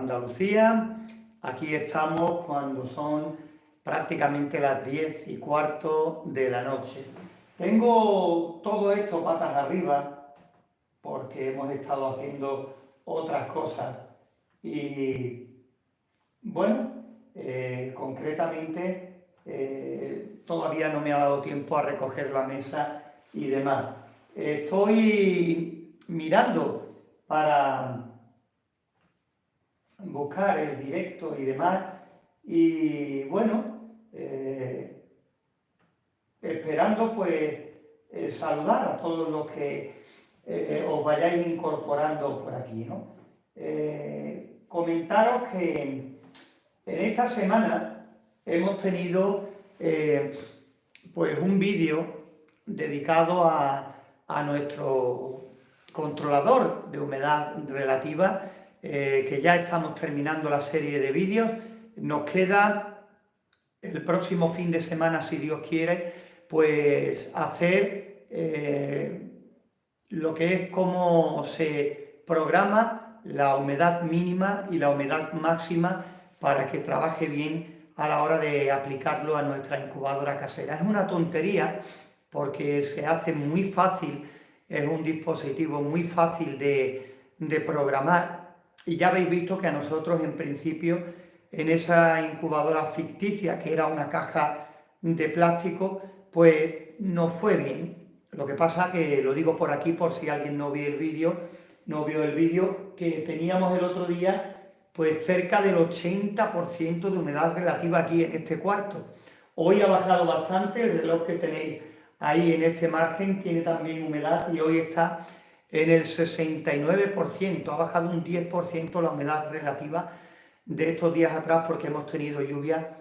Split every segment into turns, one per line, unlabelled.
Andalucía. Aquí estamos cuando son prácticamente las 10:15 de la noche. Tengo todo esto patas arriba porque hemos estado haciendo otras cosas y bueno, concretamente todavía no me ha dado tiempo a recoger la mesa y demás. Estoy mirando para buscar el directo y demás y bueno, esperando pues saludar a todos los que os vayáis incorporando por aquí, ¿no? Comentaros que en esta semana hemos tenido pues un vídeo dedicado a nuestro controlador de humedad relativa, que ya estamos terminando la serie de vídeos. Nos queda el próximo fin de semana, si Dios quiere, pues hacer lo que es cómo se programa la humedad mínima y la humedad máxima para que trabaje bien a la hora de aplicarlo a nuestra incubadora casera. Es una tontería porque se hace muy fácil, es un dispositivo muy fácil de programar y ya habéis visto que a nosotros en principio en esa incubadora ficticia, que era una caja de plástico, pues nos fue bien. Lo que pasa que lo digo por aquí por si alguien no vio el vídeo, que teníamos el otro día pues cerca del 80% de humedad relativa aquí en este cuarto. Hoy ha bajado bastante, el reloj que tenéis ahí en este margen tiene también humedad y hoy está en el 69%, ha bajado un 10% la humedad relativa de estos días atrás porque hemos tenido lluvia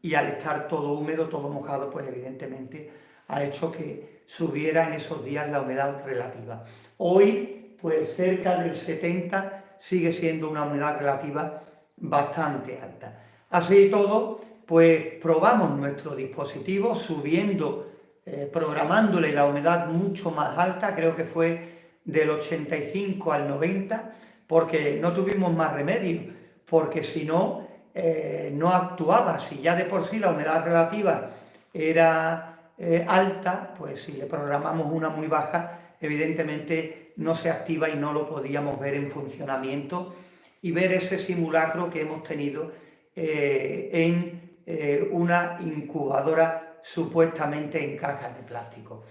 y al estar todo húmedo, todo mojado, pues evidentemente ha hecho que subiera en esos días la humedad relativa. Hoy, pues cerca del 70%, sigue siendo una humedad relativa bastante alta. Así y todo, pues probamos nuestro dispositivo subiendo, programándole la humedad mucho más alta, creo que fue del 85 al 90, porque no tuvimos más remedio, porque si no, no actuaba. Si ya de por sí la humedad relativa era alta, pues si le programamos una muy baja, evidentemente no se activa y no lo podíamos ver en funcionamiento y ver ese simulacro que hemos tenido en una incubadora supuestamente en cajas de plástico.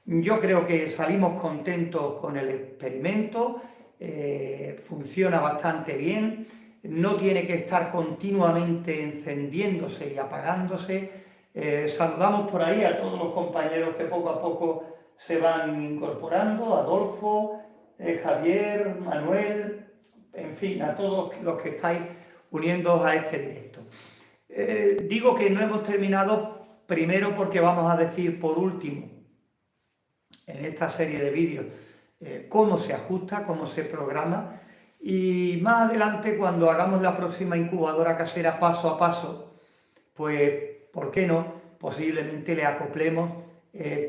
Yo creo que salimos contentos con el experimento, funciona bastante bien, no tiene que estar continuamente encendiéndose y apagándose. Saludamos por ahí a todos los compañeros que poco a poco se van incorporando, Adolfo, Javier, Manuel, en fin, a todos los que estáis uniéndoos a este directo. Digo que no hemos terminado primero porque vamos a decir por último en esta serie de vídeos cómo se ajusta, cómo se programa y más adelante cuando hagamos la próxima incubadora casera paso a paso, pues ¿por qué no? Posiblemente le acoplemos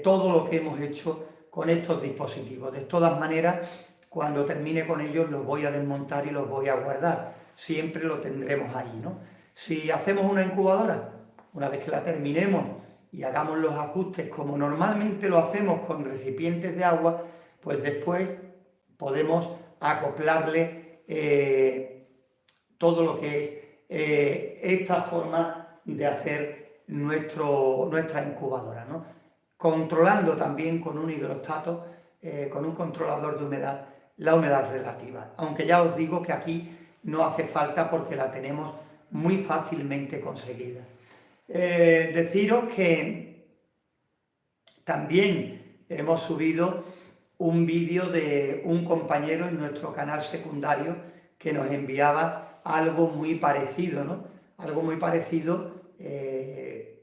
todo lo que hemos hecho con estos dispositivos. De todas maneras, cuando termine con ellos los voy a desmontar y los voy a guardar. Siempre lo tendremos ahí, ¿no? Si hacemos una incubadora, una vez que la terminemos y hagamos los ajustes como normalmente lo hacemos con recipientes de agua, pues después podemos acoplarle todo lo que es esta forma de hacer nuestra incubadora, ¿no? Controlando también con un hidrostato, con un controlador de humedad, la humedad relativa. Aunque ya os digo que aquí no hace falta porque la tenemos muy fácilmente conseguida. Deciros que también hemos subido un vídeo de un compañero en nuestro canal secundario que nos enviaba algo muy parecido, ¿no? Algo muy parecido,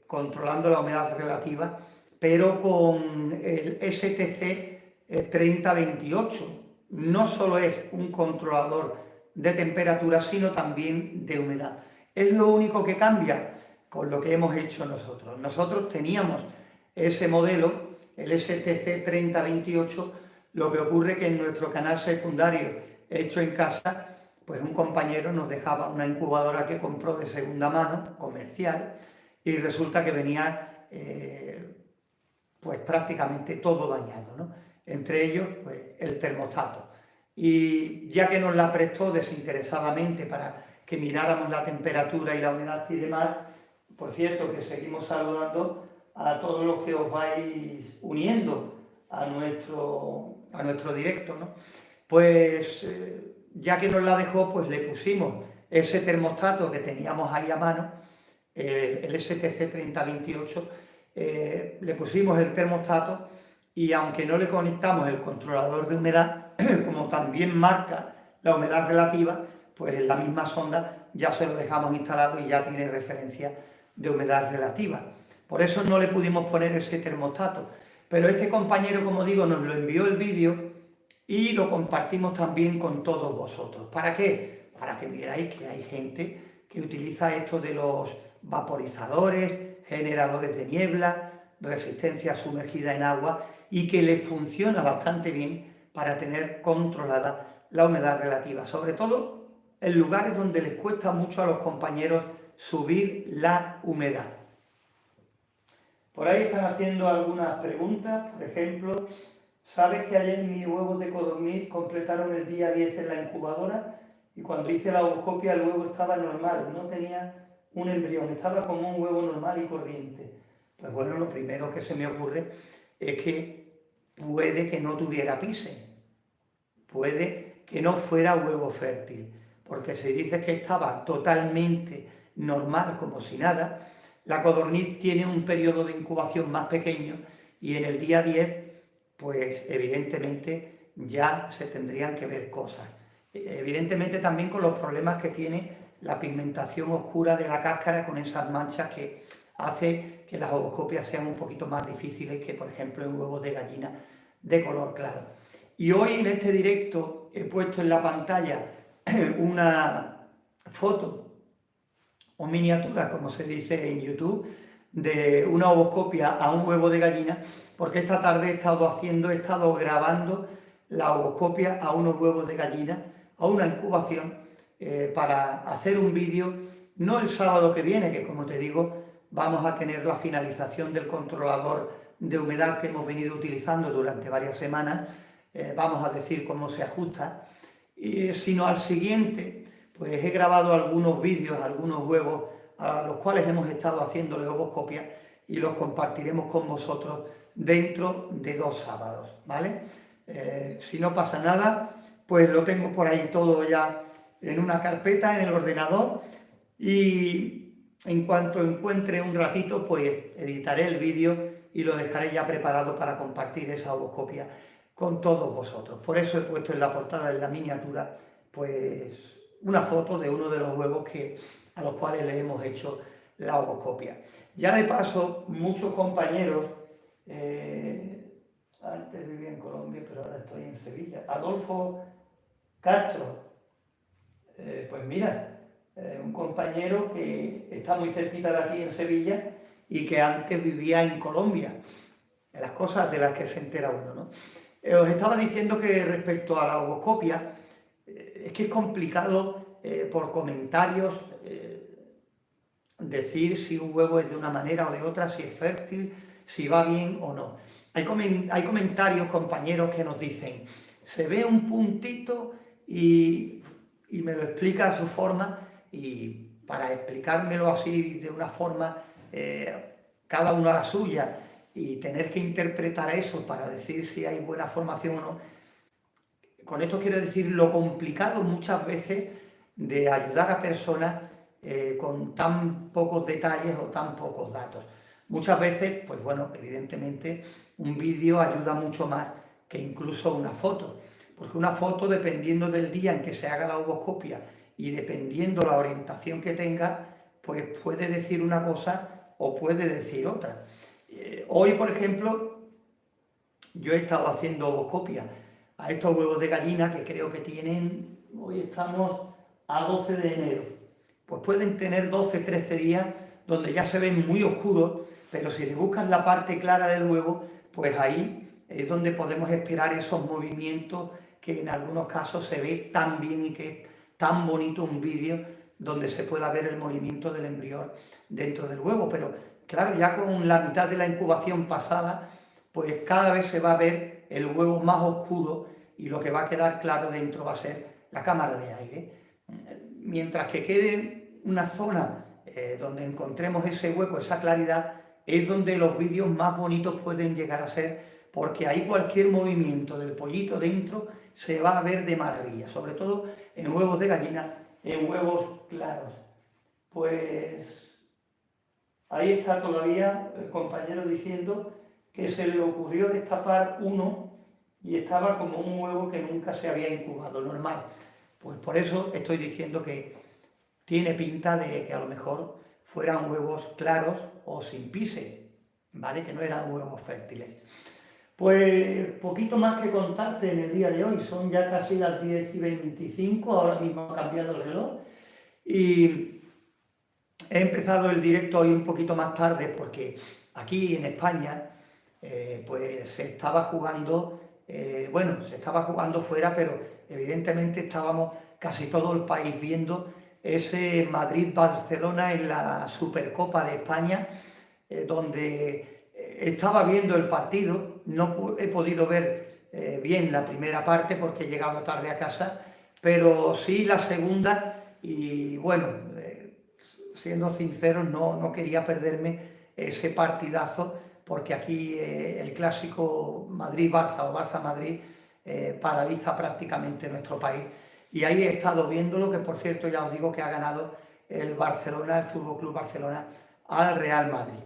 controlando la humedad relativa, pero con el STC 3028. No solo es un controlador de temperatura, sino también de humedad. Es lo único que cambia con lo que hemos hecho nosotros. Nosotros teníamos ese modelo, el STC 3028, lo que ocurre que en nuestro canal secundario hecho en casa pues un compañero nos dejaba una incubadora que compró de segunda mano, comercial, y resulta que venía pues prácticamente todo dañado, ¿no? Entre ellos, pues el termostato. Y ya que nos la prestó desinteresadamente para que miráramos la temperatura y la humedad y demás, por cierto que seguimos saludando a todos los que os vais uniendo a nuestro directo, ¿no? Pues ya que nos la dejó, pues le pusimos ese termostato que teníamos ahí a mano, el STC 3028, le pusimos el termostato y aunque no le conectamos el controlador de humedad, como también marca la humedad relativa, pues en la misma sonda ya se lo dejamos instalado y ya tiene referencia de humedad relativa. Por eso no le pudimos poner ese termostato. Pero este compañero, como digo, nos lo envió el vídeo y lo compartimos también con todos vosotros. ¿Para qué? Para que vierais que hay gente que utiliza esto de los vaporizadores, generadores de niebla, resistencia sumergida en agua y que le funciona bastante bien para tener controlada la humedad relativa, sobre todo en lugares donde les cuesta mucho a los compañeros subir la humedad. Por ahí están haciendo algunas preguntas, por ejemplo, ¿sabes que ayer mis huevos de codorniz completaron el día 10 en la incubadora? Y cuando hice la ovoscopia el huevo estaba normal, no tenía un embrión, estaba como un huevo normal y corriente. Pues bueno, lo primero que se me ocurre es que puede que no tuviera pise, puede que no fuera huevo fértil, porque si dices que estaba totalmente normal, como si nada, la codorniz tiene un periodo de incubación más pequeño y en el día 10, pues evidentemente ya se tendrían que ver cosas. Evidentemente también con los problemas que tiene la pigmentación oscura de la cáscara con esas manchas que hace que las ovoscopias sean un poquito más difíciles que, por ejemplo, en huevos de gallina de color claro. Y hoy en este directo he puesto en la pantalla una foto o miniatura, como se dice en YouTube, de una ovoscopia a un huevo de gallina, porque esta tarde he estado grabando la ovoscopia a unos huevos de gallina, a una incubación, para hacer un vídeo, no el sábado que viene, que como te digo, vamos a tener la finalización del controlador de humedad que hemos venido utilizando durante varias semanas, vamos a decir cómo se ajusta, sino al siguiente, pues he grabado algunos vídeos, algunos huevos a los cuales hemos estado haciéndole ovoscopia y los compartiremos con vosotros dentro de 2 sábados, ¿vale? Si no pasa nada, pues lo tengo por ahí todo ya en una carpeta en el ordenador y en cuanto encuentre un ratito, pues editaré el vídeo y lo dejaré ya preparado para compartir esa ovoscopia con todos vosotros. Por eso he puesto en la portada, en la miniatura, pues una foto de uno de los huevos a los cuales le hemos hecho la ovoscopia. Ya de paso, muchos compañeros, antes vivía en Colombia, pero ahora estoy en Sevilla, Adolfo Castro, pues mira, un compañero que está muy cerquita de aquí en Sevilla y que antes vivía en Colombia, las cosas de las que se entera uno, ¿no? Os estaba diciendo que respecto a la ovoscopia, es que es complicado por comentarios decir si un huevo es de una manera o de otra, si es fértil, si va bien o no. Hay comentarios, compañeros, que nos dicen, se ve un puntito y me lo explica a su forma, y para explicármelo así de una forma, cada uno a la suya, y tener que interpretar eso para decir si hay buena formación o no. Con esto quiero decir lo complicado muchas veces de ayudar a personas con tan pocos detalles o tan pocos datos. Muchas veces, pues bueno, evidentemente un vídeo ayuda mucho más que incluso una foto, porque una foto, dependiendo del día en que se haga la ovoscopia y dependiendo la orientación que tenga, pues puede decir una cosa o puede decir otra. Hoy, por ejemplo, yo he estado haciendo ovoscopia a estos huevos de gallina que creo que tienen, hoy estamos a 12 de enero, pues pueden tener 12, 13 días donde ya se ven muy oscuros, pero si le buscas la parte clara del huevo, pues ahí es donde podemos esperar esos movimientos que en algunos casos se ve tan bien y que es tan bonito un vídeo donde se pueda ver el movimiento del embrión dentro del huevo, pero claro, ya con la mitad de la incubación pasada, pues cada vez se va a ver el huevo más oscuro y lo que va a quedar claro dentro va a ser la cámara de aire. Mientras que quede una zona donde encontremos ese hueco, esa claridad, es donde los vídeos más bonitos pueden llegar a ser, porque ahí cualquier movimiento del pollito dentro se va a ver de maravilla, sobre todo en huevos de gallina, en huevos claros. Pues ahí está todavía el compañero diciendo que se le ocurrió destapar uno y estaba como un huevo que nunca se había incubado, normal. Pues por eso estoy diciendo que tiene pinta de que a lo mejor fueran huevos claros o sin pise, ¿vale? Que no eran huevos fértiles. Pues poquito más que contarte en el día de hoy, son ya casi las 10:25, ahora mismo ha cambiado el reloj y he empezado el directo hoy un poquito más tarde porque aquí en España pues se estaba jugando, se estaba jugando fuera, pero evidentemente estábamos casi todo el país viendo ese Madrid-Barcelona en la Supercopa de España, donde estaba viendo el partido, no he podido ver bien la primera parte porque he llegado tarde a casa, pero sí la segunda y bueno, siendo sinceros no quería perderme ese partidazo porque aquí el clásico Madrid-Barça o Barça-Madrid paraliza prácticamente nuestro país. Y ahí he estado viéndolo, que por cierto ya os digo que ha ganado el Barcelona, el Fútbol Club Barcelona, al Real Madrid.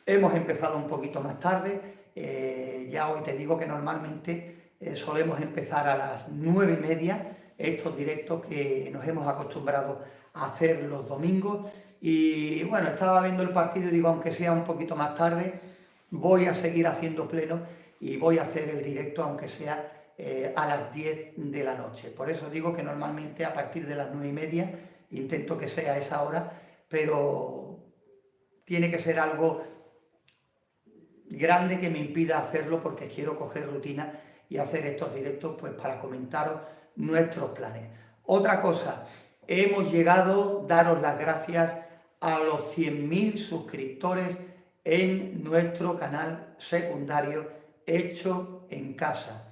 Hemos empezado un poquito más tarde, ya hoy te digo que normalmente solemos empezar a las 9:30 estos directos que nos hemos acostumbrado a hacer los domingos. Y bueno, estaba viendo el partido y digo, aunque sea un poquito más tarde, voy a seguir haciendo pleno y voy a hacer el directo aunque sea a las 10 de la noche. Por eso digo que normalmente a partir de las 9:30 intento que sea esa hora, pero tiene que ser algo grande que me impida hacerlo porque quiero coger rutina y hacer estos directos pues para comentaros nuestros planes. Otra cosa, hemos llegado, daros las gracias a los 100.000 suscriptores en nuestro canal secundario Hecho en Casa.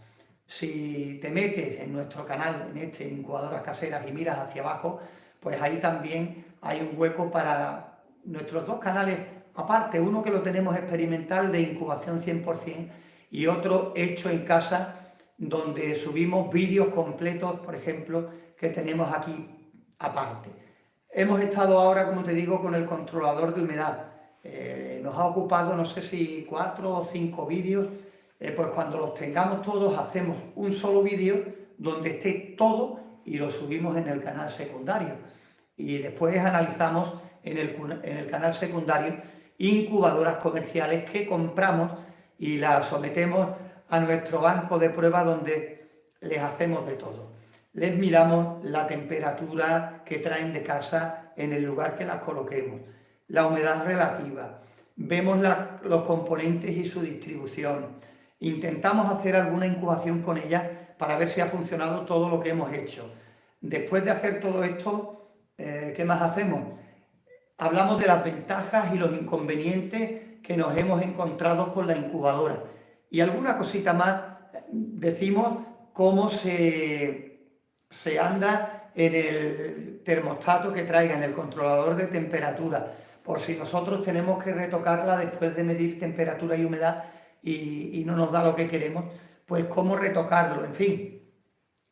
Si te metes en nuestro canal, en este Incubadoras Caseras, y miras hacia abajo, pues ahí también hay un hueco para nuestros dos canales aparte, uno que lo tenemos experimental de incubación 100% y otro Hecho en Casa, donde subimos vídeos completos, por ejemplo, que tenemos aquí aparte. Hemos estado ahora, como te digo, con el controlador de humedad. Nos ha ocupado, no sé si 4 o 5 vídeos. Pues cuando los tengamos todos hacemos un solo vídeo donde esté todo y lo subimos en el canal secundario. Y después analizamos en el canal secundario incubadoras comerciales que compramos y las sometemos a nuestro banco de prueba donde les hacemos de todo. Les miramos la temperatura que traen de casa en el lugar que las coloquemos, la humedad relativa, vemos los componentes y su distribución. Intentamos hacer alguna incubación con ellas para ver si ha funcionado todo lo que hemos hecho. Después de hacer todo esto, ¿qué más hacemos? Hablamos de las ventajas y los inconvenientes que nos hemos encontrado con la incubadora. Y alguna cosita más, decimos cómo se anda en el termostato que traiga, en el controlador de temperatura, por si nosotros tenemos que retocarla después de medir temperatura y humedad y no nos da lo que queremos, pues cómo retocarlo, en fin,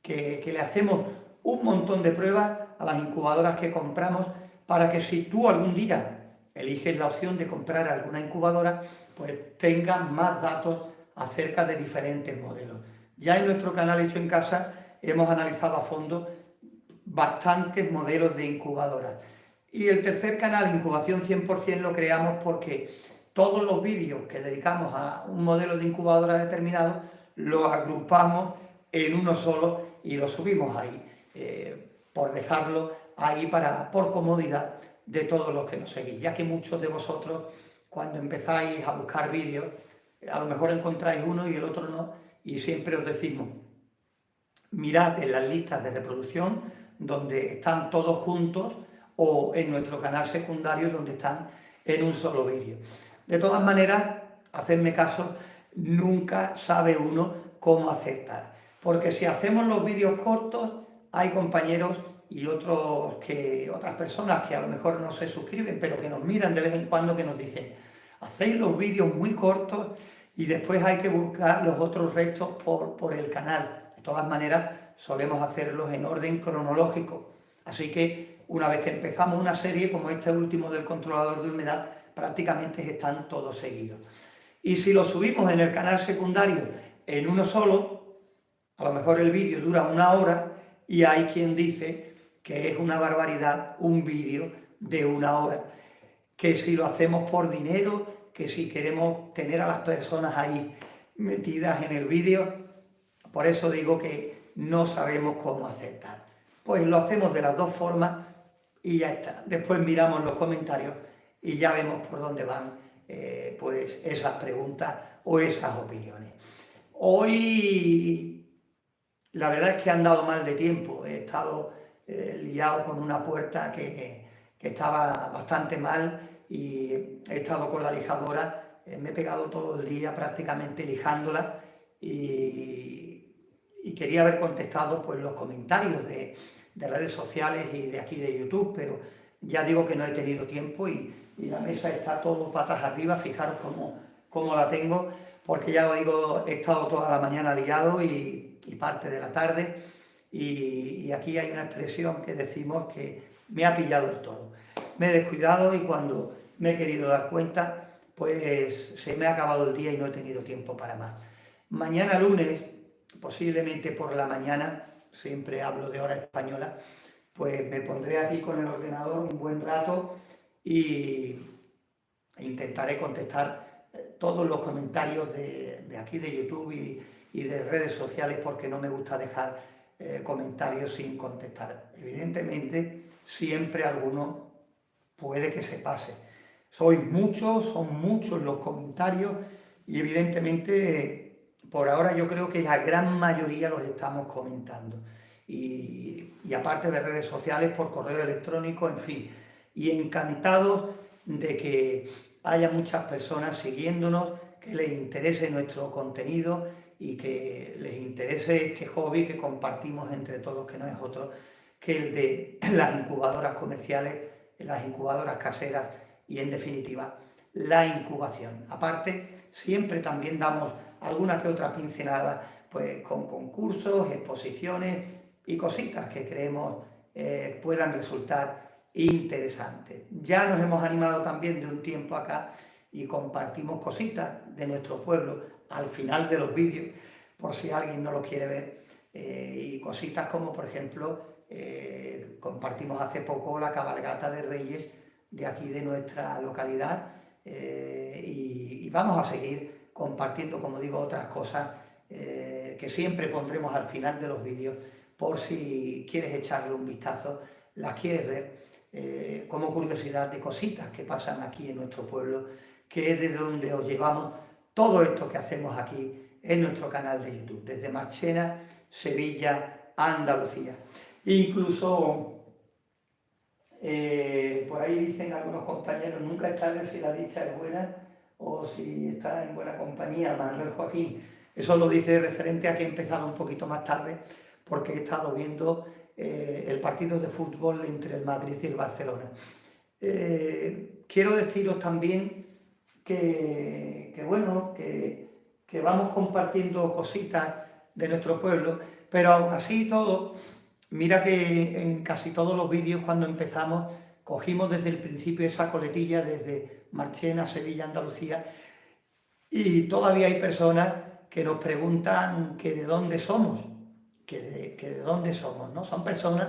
que le hacemos un montón de pruebas a las incubadoras que compramos para que si tú algún día eliges la opción de comprar alguna incubadora, pues tengas más datos acerca de diferentes modelos. Ya en nuestro canal Hecho en Casa hemos analizado a fondo bastantes modelos de incubadoras. Y el tercer canal, Incubación 100%, lo creamos porque todos los vídeos que dedicamos a un modelo de incubadora determinado los agrupamos en uno solo y lo subimos ahí, por dejarlo ahí por comodidad de todos los que nos seguís, ya que muchos de vosotros cuando empezáis a buscar vídeos, a lo mejor encontráis uno y el otro no, y siempre os decimos, mirad en las listas de reproducción donde están todos juntos, o en nuestro canal secundario, donde están en un solo vídeo. De todas maneras, hacedme caso, nunca sabe uno cómo acertar, porque si hacemos los vídeos cortos, hay compañeros y otras personas que a lo mejor no se suscriben, pero que nos miran de vez en cuando, que nos dicen: hacéis los vídeos muy cortos y después hay que buscar los otros restos por el canal. De todas maneras, solemos hacerlos en orden cronológico, así que una vez que empezamos una serie, como este último del controlador de humedad, prácticamente están todos seguidos. Y si lo subimos en el canal secundario en uno solo, a lo mejor el vídeo dura 1 hora, y hay quien dice que es una barbaridad un vídeo de 1 hora, que si lo hacemos por dinero, que si queremos tener a las personas ahí metidas en el vídeo. Por eso digo que no sabemos cómo acertar. Pues lo hacemos de las dos formas y ya está. Después miramos los comentarios y ya vemos por dónde van pues esas preguntas o esas opiniones. Hoy la verdad es que he andado mal de tiempo, he estado liado con una puerta que estaba bastante mal, y he estado con la lijadora, me he pegado todo el día prácticamente lijándola, y quería haber contestado pues los comentarios de redes sociales y de aquí de YouTube, pero ya digo que no he tenido tiempo, y la mesa está todo patas arriba. Fijaros cómo la tengo, porque ya os digo, he estado toda la mañana liado y parte de la tarde, y aquí hay una expresión que decimos que me ha pillado el toro. Me he descuidado y cuando me he querido dar cuenta, pues se me ha acabado el día y no he tenido tiempo para más. Mañana lunes, posiblemente por la mañana, siempre hablo de hora española, pues me pondré aquí con el ordenador un buen rato y intentaré contestar todos los comentarios de aquí de YouTube y de redes sociales, porque no me gusta dejar comentarios sin contestar. Evidentemente, siempre alguno puede que se pase. Son muchos los comentarios, y evidentemente por ahora yo creo que la gran mayoría los estamos comentando. Y aparte de redes sociales, por correo electrónico, en fin. Y encantados de que haya muchas personas siguiéndonos, que les interese nuestro contenido y que les interese este hobby que compartimos entre todos, que no es otro que el de las incubadoras comerciales, las incubadoras caseras y, en definitiva, la incubación. Aparte, siempre también damos alguna que otra pincelada, pues con concursos, exposiciones y cositas que creemos puedan resultar interesantes. Ya nos hemos animado también de un tiempo acá y compartimos cositas de nuestro pueblo al final de los vídeos, por si alguien no lo quiere ver, y cositas como, por ejemplo, compartimos hace poco la cabalgata de Reyes de aquí de nuestra localidad, y vamos a seguir compartiendo, como digo, otras cosas que siempre pondremos al final de los vídeos, por si quieres echarle un vistazo, las quieres ver, como curiosidad de cositas que pasan aquí en nuestro pueblo, que es desde donde os llevamos todo esto que hacemos aquí en nuestro canal de YouTube, desde Marchena, Sevilla, Andalucía. Incluso por ahí dicen algunos compañeros: nunca es tarde si la dicha es buena o si está en buena compañía. Manuel Joaquín, eso lo dice referente a que he empezado un poquito más tarde, porque he estado viendo el partido de fútbol entre el Madrid y el Barcelona. Quiero deciros también que vamos compartiendo cositas de nuestro pueblo, pero aún así todo, mira que en casi todos los vídeos, cuando empezamos, cogimos desde el principio esa coletilla, desde Marchena, Sevilla, Andalucía, y todavía hay personas que nos preguntan que de dónde somos, que de dónde somos, ¿no? Son personas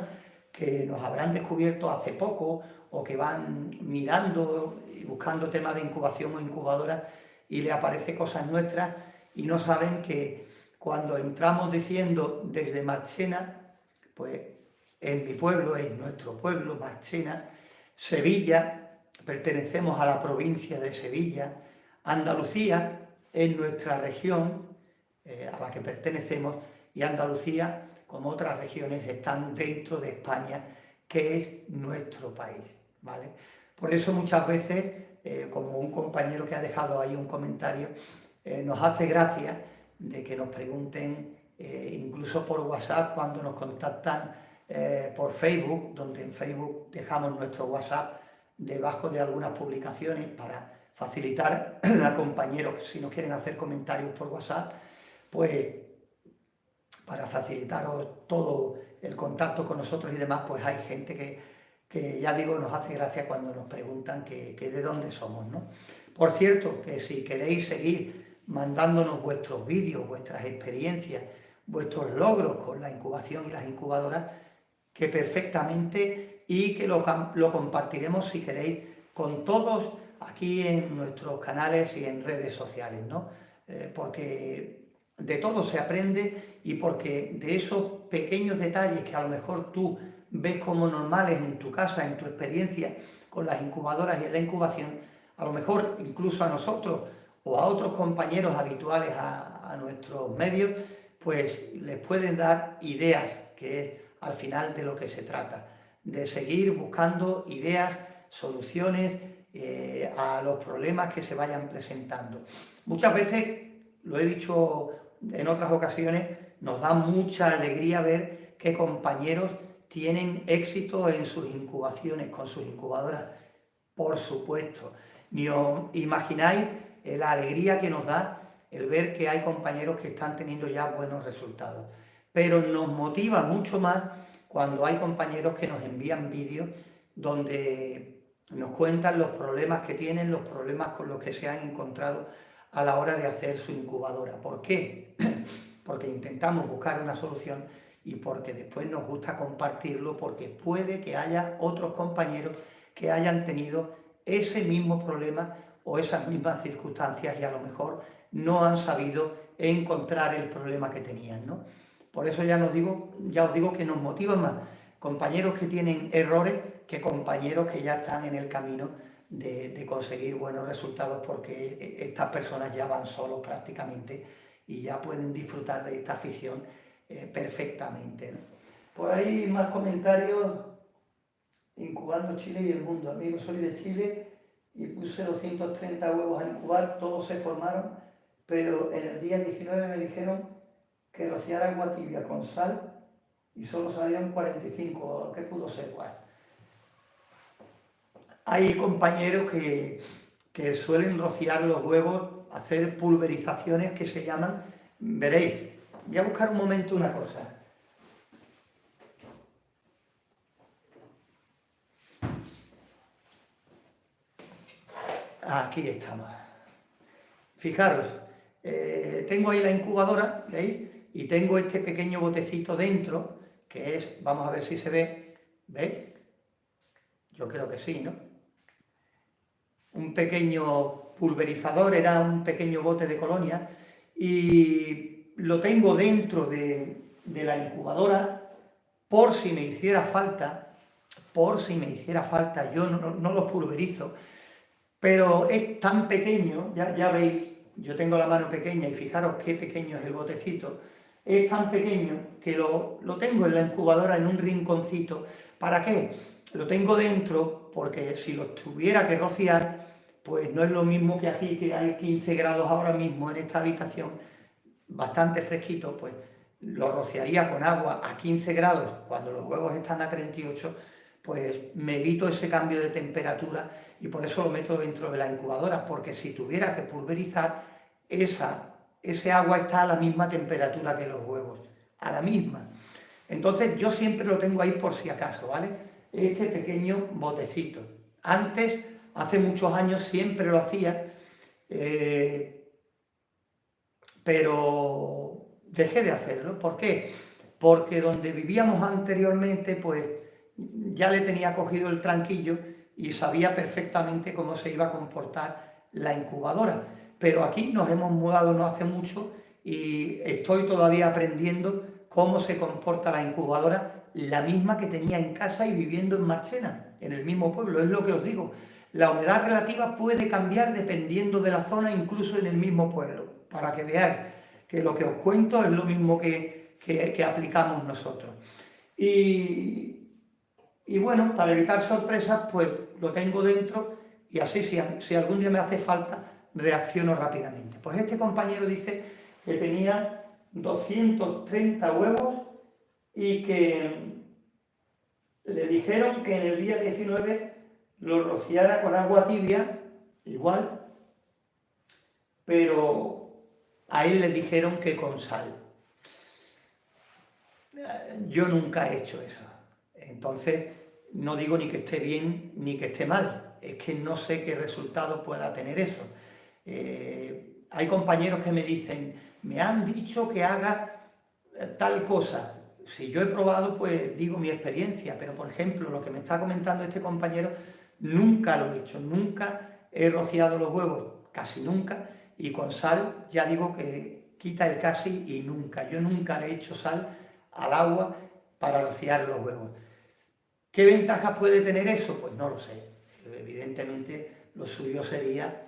que nos habrán descubierto hace poco, o que van mirando y buscando temas de incubación o incubadoras y le aparecen cosas nuestras, y no saben que cuando entramos diciendo desde Marchena, pues en mi pueblo, en nuestro pueblo, Marchena, Sevilla, pertenecemos a la provincia de Sevilla, Andalucía es nuestra región a la que pertenecemos, y Andalucía como otras regiones, están dentro de España, que es nuestro país, ¿vale? Por eso muchas veces, como un compañero que ha dejado ahí un comentario, nos hace gracia de que nos pregunten, incluso por WhatsApp, cuando nos contactan por Facebook, donde en Facebook dejamos nuestro WhatsApp debajo de algunas publicaciones para facilitar a compañeros, si nos quieren hacer comentarios por WhatsApp, pues para facilitaros todo el contacto con nosotros y demás, pues hay gente que ya digo, nos hace gracia cuando nos preguntan que de dónde somos, ¿no? Por cierto, que si queréis seguir mandándonos vuestros vídeos, vuestras experiencias, vuestros logros con la incubación y las incubadoras, que perfectamente, y que lo compartiremos, si queréis, con todos aquí en nuestros canales y en redes sociales, ¿no? Porque de todo se aprende, y porque de esos pequeños detalles que a lo mejor tú ves como normales en tu casa, en tu experiencia con las incubadoras y en la incubación, a lo mejor incluso a nosotros o a otros compañeros habituales a nuestros medios, pues les pueden dar ideas, que es al final de lo que se trata, de seguir buscando ideas, soluciones a los problemas que se vayan presentando. Muchas veces, lo he dicho en otras ocasiones, nos da mucha alegría ver que compañeros tienen éxito en sus incubaciones, con sus incubadoras. Por supuesto, ni os imagináis la alegría que nos da el ver que hay compañeros que están teniendo ya buenos resultados. Pero nos motiva mucho más cuando hay compañeros que nos envían vídeos donde nos cuentan los problemas que tienen, los problemas con los que se han encontrado a la hora de hacer su incubadora. ¿Por qué? Porque intentamos buscar una solución y porque después nos gusta compartirlo, porque puede que haya otros compañeros que hayan tenido ese mismo problema o esas mismas circunstancias y a lo mejor no han sabido encontrar el problema que tenían, ¿no? Por eso ya os digo que nos motivan más compañeros que tienen errores que compañeros que ya están en el camino de conseguir buenos resultados, porque estas personas ya van solos prácticamente y ya pueden disfrutar de esta afición perfectamente, ¿no? Por ahí más comentarios. Incubando Chile y el mundo. Amigos, soy de Chile y puse 230 huevos a incubar, todos se formaron, pero en el día 19 me dijeron que rociara agua tibia con sal y solo salieron 45. ¿Qué pudo ser? Bueno, hay compañeros que suelen rociar los huevos, hacer pulverizaciones que se llaman, veréis, voy a buscar un momento una cosa. Aquí estamos. Fijaros, tengo ahí la incubadora, ¿veis? Y tengo este pequeño botecito dentro, que es, vamos a ver si se ve, ¿veis? Yo creo que sí, ¿no? Un pequeño pulverizador, era un pequeño bote de colonia, y lo tengo dentro de la incubadora por si me hiciera falta, yo no lo pulverizo, pero es tan pequeño, ya veis, yo tengo la mano pequeña y fijaros qué pequeño es el botecito, es tan pequeño que lo tengo en la incubadora en un rinconcito. ¿Para qué? Lo tengo dentro porque si lo tuviera que rociar, pues no es lo mismo que aquí, que hay 15 grados ahora mismo en esta habitación, bastante fresquito, pues lo rociaría con agua a 15 grados cuando los huevos están a 38, pues me evito ese cambio de temperatura y por eso lo meto dentro de la incubadora, porque si tuviera que pulverizar, ese agua está a la misma temperatura que los huevos, a la misma. Entonces yo siempre lo tengo ahí por si acaso, ¿vale? Este pequeño botecito. Antes, hace muchos años, siempre lo hacía, pero dejé de hacerlo. ¿Por qué? Porque donde vivíamos anteriormente, pues ya le tenía cogido el tranquillo y sabía perfectamente cómo se iba a comportar la incubadora. Pero aquí nos hemos mudado no hace mucho y estoy todavía aprendiendo cómo se comporta la incubadora, la misma que tenía en casa y viviendo en Marchena, en el mismo pueblo. Es lo que os digo, la humedad relativa puede cambiar dependiendo de la zona, incluso en el mismo pueblo, para que veáis que lo que os cuento es lo mismo que que aplicamos nosotros. Y bueno, para evitar sorpresas, pues lo tengo dentro y así si algún día me hace falta, reacciono rápidamente. Pues este compañero dice que tenía 230 huevos y que le dijeron que en el día 19 lo rociara con agua tibia, igual, pero a él le dijeron que con sal. Yo nunca he hecho eso. Entonces, no digo ni que esté bien ni que esté mal. Es que no sé qué resultado pueda tener eso. Hay compañeros que me dicen, me han dicho que haga tal cosa. Si yo he probado, pues digo mi experiencia. Pero, por ejemplo, lo que me está comentando este compañero, nunca lo he hecho. Nunca he rociado los huevos, casi nunca. Y con sal, ya digo que quita el casi y nunca. Yo nunca le he hecho sal al agua para rociar los huevos. ¿Qué ventajas puede tener eso? Pues no lo sé. Evidentemente lo suyo sería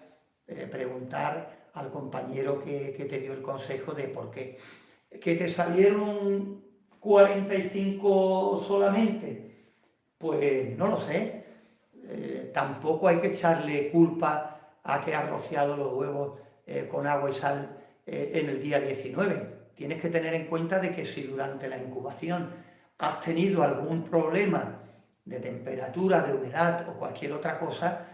preguntar al compañero que te dio el consejo de por qué. ¿Que te salieron 45 solamente? Pues no lo sé. Tampoco hay que echarle culpa a que has rociado los huevos con agua y sal en el día 19. Tienes que tener en cuenta de que si durante la incubación has tenido algún problema de temperatura, de humedad o cualquier otra cosa,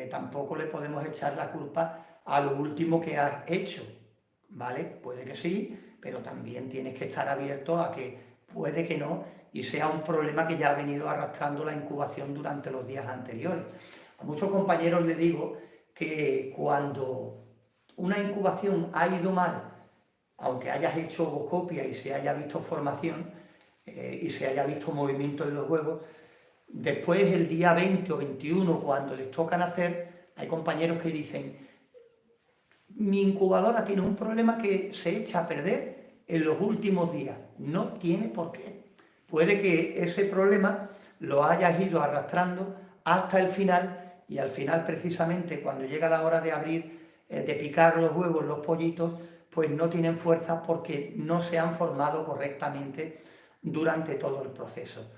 tampoco le podemos echar la culpa a lo último que has hecho, ¿vale? Puede que sí, pero también tienes que estar abierto a que puede que no y sea un problema que ya ha venido arrastrando la incubación durante los días anteriores. A muchos compañeros les digo que cuando una incubación ha ido mal, aunque hayas hecho ovocopia y se haya visto formación y se haya visto movimiento en los huevos, después el día 20 o 21, cuando les toca nacer, hay compañeros que dicen, mi incubadora tiene un problema que se echa a perder en los últimos días. No tiene por qué. Puede que ese problema lo hayas ido arrastrando hasta el final y al final precisamente cuando llega la hora de abrir, de picar los huevos, los pollitos, pues no tienen fuerza porque no se han formado correctamente durante todo el proceso.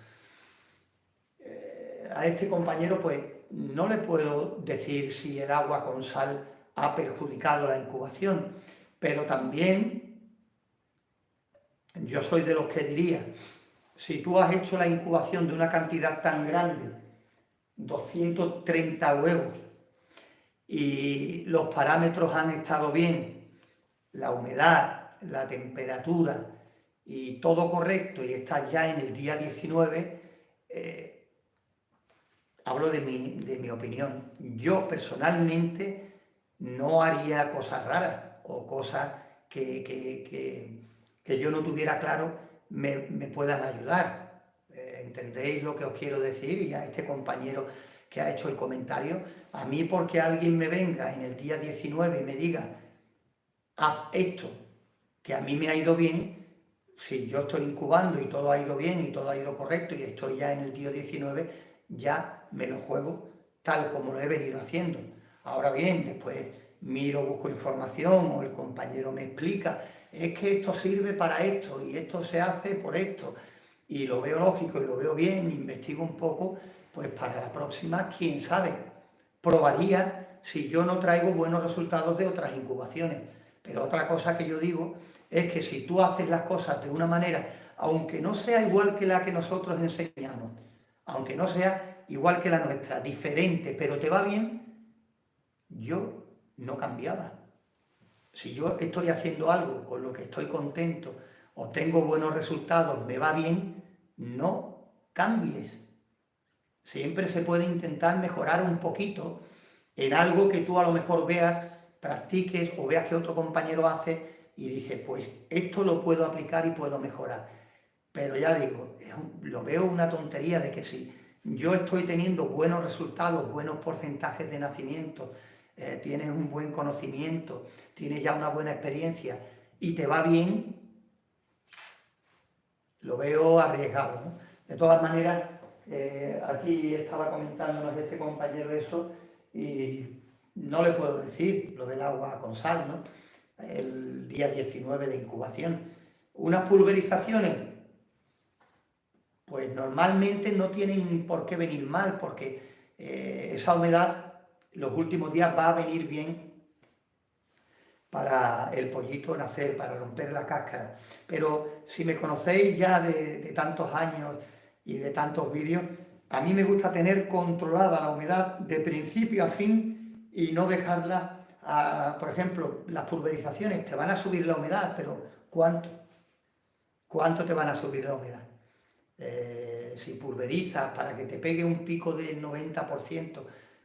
A este compañero pues no le puedo decir si el agua con sal ha perjudicado la incubación, pero también yo soy de los que diría, si tú has hecho la incubación de una cantidad tan grande, 230 huevos, y los parámetros han estado bien, la humedad, la temperatura y todo correcto, y estás ya en el día 19, hablo de mi opinión. Yo personalmente no haría cosas raras o cosas que yo no tuviera claro me puedan ayudar. ¿Entendéis lo que os quiero decir? Y a este compañero que ha hecho el comentario, a mí porque alguien me venga en el día 19 y me diga, haz esto, que a mí me ha ido bien, si yo estoy incubando y todo ha ido bien y todo ha ido correcto y estoy ya en el día 19, ya me lo juego tal como lo he venido haciendo. Ahora bien, después miro, busco información o el compañero me explica, es que esto sirve para esto y esto se hace por esto y lo veo lógico y lo veo bien, investigo un poco, pues para la próxima, quién sabe, probaría si yo no traigo buenos resultados de otras incubaciones. Pero otra cosa que yo digo es que si tú haces las cosas de una manera, aunque no sea igual que la que nosotros enseñamos, aunque no sea igual que la nuestra, diferente, pero te va bien, yo no cambiaba. Si yo estoy haciendo algo con lo que estoy contento, obtengo buenos resultados, me va bien, no cambies. Siempre se puede intentar mejorar un poquito en algo que tú a lo mejor veas, practiques o veas que otro compañero hace y dices, pues esto lo puedo aplicar y puedo mejorar. Pero ya digo, lo veo una tontería de que si yo estoy teniendo buenos resultados, buenos porcentajes de nacimiento, tienes un buen conocimiento, tienes ya una buena experiencia y te va bien, lo veo arriesgado, ¿no? De todas maneras, aquí estaba comentándonos este compañero eso y no le puedo decir lo del agua con sal, ¿no? El día 19 de incubación. Unas pulverizaciones, pues normalmente no tienen por qué venir mal, porque esa humedad los últimos días va a venir bien para el pollito nacer, para romper la cáscara. Pero si me conocéis ya de tantos años y de tantos vídeos, a mí me gusta tener controlada la humedad de principio a fin y no dejarla, por ejemplo, las pulverizaciones te van a subir la humedad, pero ¿cuánto? ¿Cuánto te van a subir la humedad? Si pulverizas para que te pegue un pico del 90%,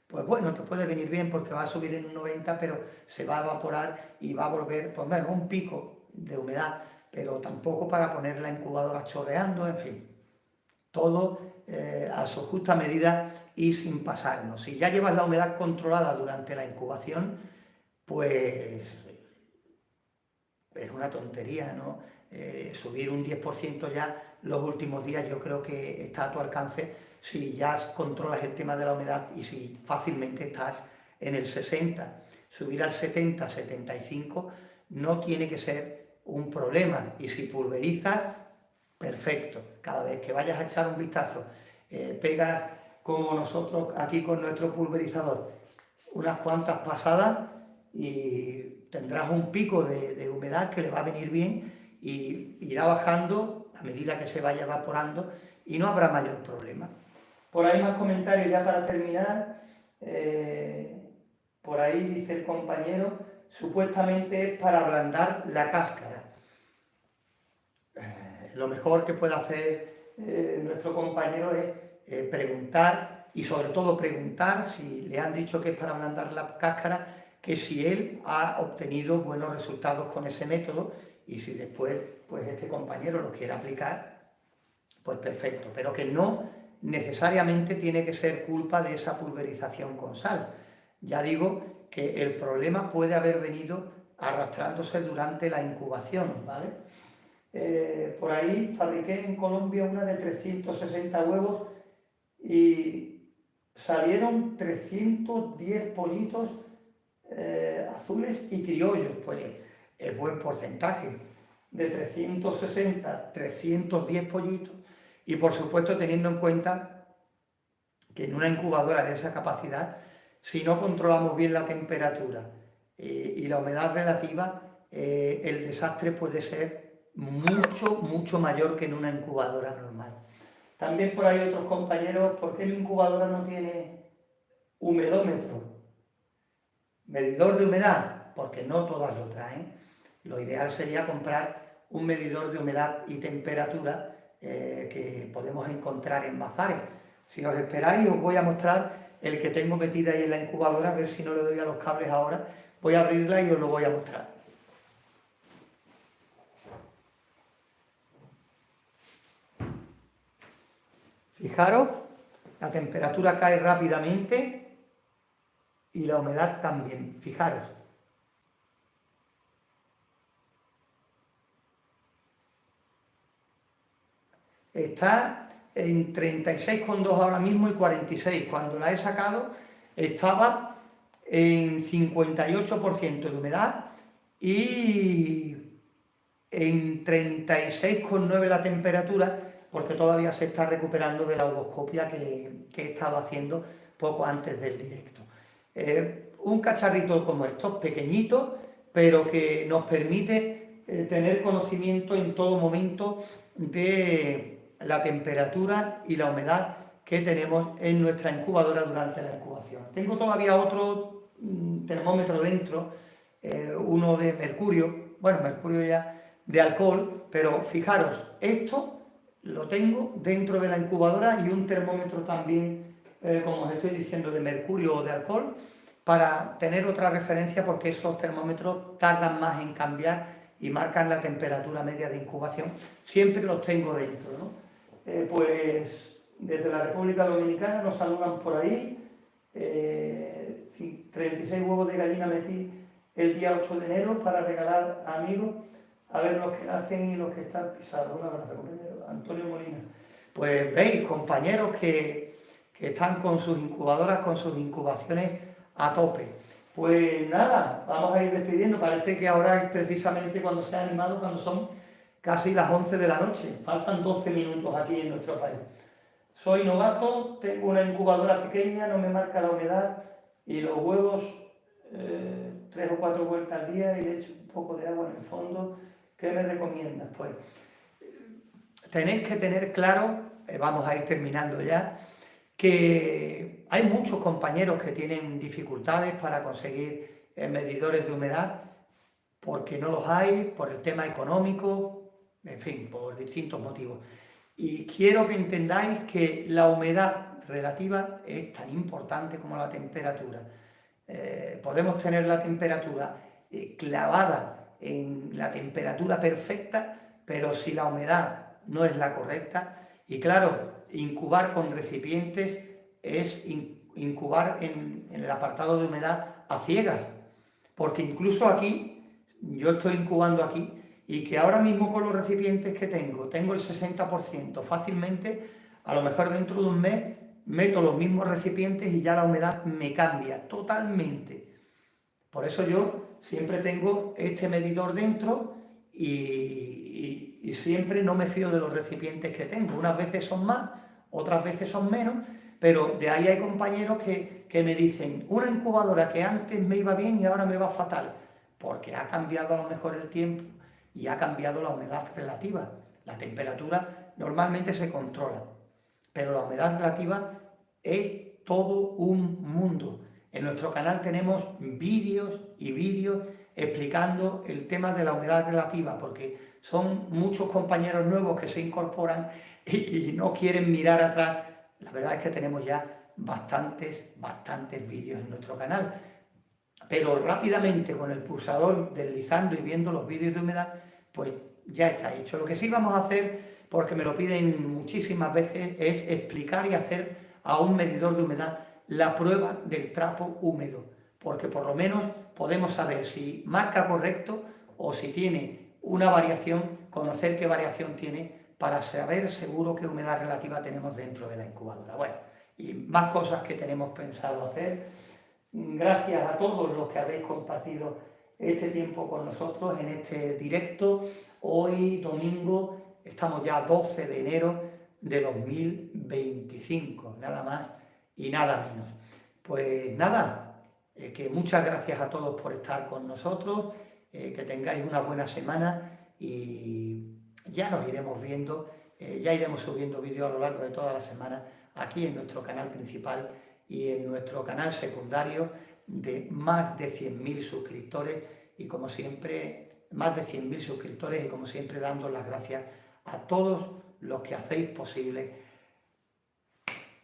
pues bueno, te puede venir bien porque va a subir en un 90%, pero se va a evaporar y va a volver, pues bueno, un pico de humedad, pero tampoco para poner la incubadora chorreando, en fin. Todo a su justa medida y sin pasarnos. Si ya llevas la humedad controlada durante la incubación, pues es una tontería, ¿no? Subir un 10% ya los últimos días yo creo que está a tu alcance si ya controlas el tema de la humedad y si fácilmente estás en el 60. Subir al 70, 75 no tiene que ser un problema y si pulverizas, perfecto. Cada vez que vayas a echar un vistazo, pegas como nosotros aquí con nuestro pulverizador unas cuantas pasadas y tendrás un pico de humedad que le va a venir bien y irá bajando a medida que se vaya evaporando y no habrá mayor problema. Por ahí más comentarios ya para terminar. Por ahí dice el compañero, supuestamente es para ablandar la cáscara. Lo mejor que puede hacer nuestro compañero es preguntar y sobre todo preguntar si le han dicho que es para ablandar la cáscara, que si él ha obtenido buenos resultados con ese método y si después pues este compañero lo quiere aplicar, pues perfecto, pero que no necesariamente tiene que ser culpa de esa pulverización con sal. Ya digo que el problema puede haber venido arrastrándose durante la incubación, ¿vale? Por ahí fabriqué en Colombia una de 360 huevos y salieron 310 pollitos azules y criollos, pues es buen porcentaje. De 360, 310 pollitos y por supuesto teniendo en cuenta que en una incubadora de esa capacidad, si no controlamos bien la temperatura y la humedad relativa, el desastre puede ser mucho mayor que en una incubadora normal. También por ahí otros compañeros, ¿por qué la incubadora no tiene humedómetro? Medidor de humedad, porque no todas lo traen. Lo ideal sería comprar un medidor de humedad y temperatura que podemos encontrar en bazares. Si os esperáis, os voy a mostrar el que tengo metido ahí en la incubadora, a ver si no le doy a los cables ahora. Voy a abrirla y os lo voy a mostrar. Fijaros, la temperatura cae rápidamente y la humedad también. Fijaros. Está en 36,2 ahora mismo y 46. Cuando la he sacado estaba en 58% de humedad y en 36,9 la temperatura, porque todavía se está recuperando de la ovoscopia que he estado haciendo poco antes del directo. Un cacharrito como estos, pequeñito, pero que nos permite tener conocimiento en todo momento de la temperatura y la humedad que tenemos en nuestra incubadora durante la incubación. Tengo todavía otro termómetro dentro, uno de mercurio, bueno, mercurio ya de alcohol, pero fijaros, esto lo tengo dentro de la incubadora y un termómetro también, como os estoy diciendo, de mercurio o de alcohol, para tener otra referencia porque esos termómetros tardan más en cambiar y marcan la temperatura media de incubación. Siempre los tengo dentro, ¿no? Pues desde la República Dominicana nos saludan por ahí. 36 huevos de gallina metí el día 8 de enero para regalar a amigos, a ver los que nacen y los que están pisados. Un abrazo, compañero. Antonio Molina. Pues veis, compañeros que están con sus incubadoras, con sus incubaciones a tope. Pues nada, vamos a ir despidiendo. Parece que ahora es precisamente cuando se ha animado, cuando son casi las 11 de la noche, faltan 12 minutos aquí en nuestro país. Soy novato, tengo una incubadora pequeña, no me marca la humedad y los huevos 3 o 4 vueltas al día y le echo un poco de agua en el fondo. ¿Qué me recomiendas? Pues tenéis que tener claro, vamos a ir terminando ya, que hay muchos compañeros que tienen dificultades para conseguir medidores de humedad porque no los hay, por el tema económico, en fin, por distintos motivos. Y quiero que entendáis que la humedad relativa es tan importante como la temperatura. Podemos tener la temperatura clavada en la temperatura perfecta, pero si la humedad no es la correcta, y claro, incubar con recipientes es incubar en el apartado de humedad a ciegas, porque incluso aquí, yo estoy incubando aquí, y que ahora mismo con los recipientes que tengo el 60% fácilmente, a lo mejor dentro de un mes meto los mismos recipientes y ya la humedad me cambia totalmente. Por eso yo siempre tengo este medidor dentro y siempre no me fío de los recipientes que tengo. Unas veces son más, otras veces son menos, pero de ahí hay compañeros que me dicen, una incubadora que antes me iba bien y ahora me va fatal, porque ha cambiado a lo mejor el tiempo y ha cambiado la humedad relativa. La temperatura normalmente se controla, pero la humedad relativa es todo un mundo. En nuestro canal tenemos vídeos y vídeos explicando el tema de la humedad relativa, porque son muchos compañeros nuevos que se incorporan y no quieren mirar atrás. La verdad es que tenemos ya bastantes vídeos en nuestro canal. Pero rápidamente con el pulsador deslizando y viendo los vídeos de humedad, pues ya está hecho. Lo que sí vamos a hacer, porque me lo piden muchísimas veces, es explicar y hacer a un medidor de humedad la prueba del trapo húmedo, porque por lo menos podemos saber si marca correcto o si tiene una variación, conocer qué variación tiene para saber seguro qué humedad relativa tenemos dentro de la incubadora. Bueno, y más cosas que tenemos pensado hacer. Gracias a todos los que habéis compartido este tiempo con nosotros en este directo. Hoy, domingo, estamos ya 12 de enero de 2025, nada más y nada menos. Pues nada, que muchas gracias a todos por estar con nosotros, que tengáis una buena semana y ya nos iremos viendo, ya iremos subiendo vídeos a lo largo de toda la semana aquí en nuestro canal principal y en nuestro canal secundario de más de 100.000 suscriptores y como siempre, más de 100.000 suscriptores y como siempre dando las gracias a todos los que hacéis posible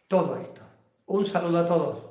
todo esto. Un saludo a todos.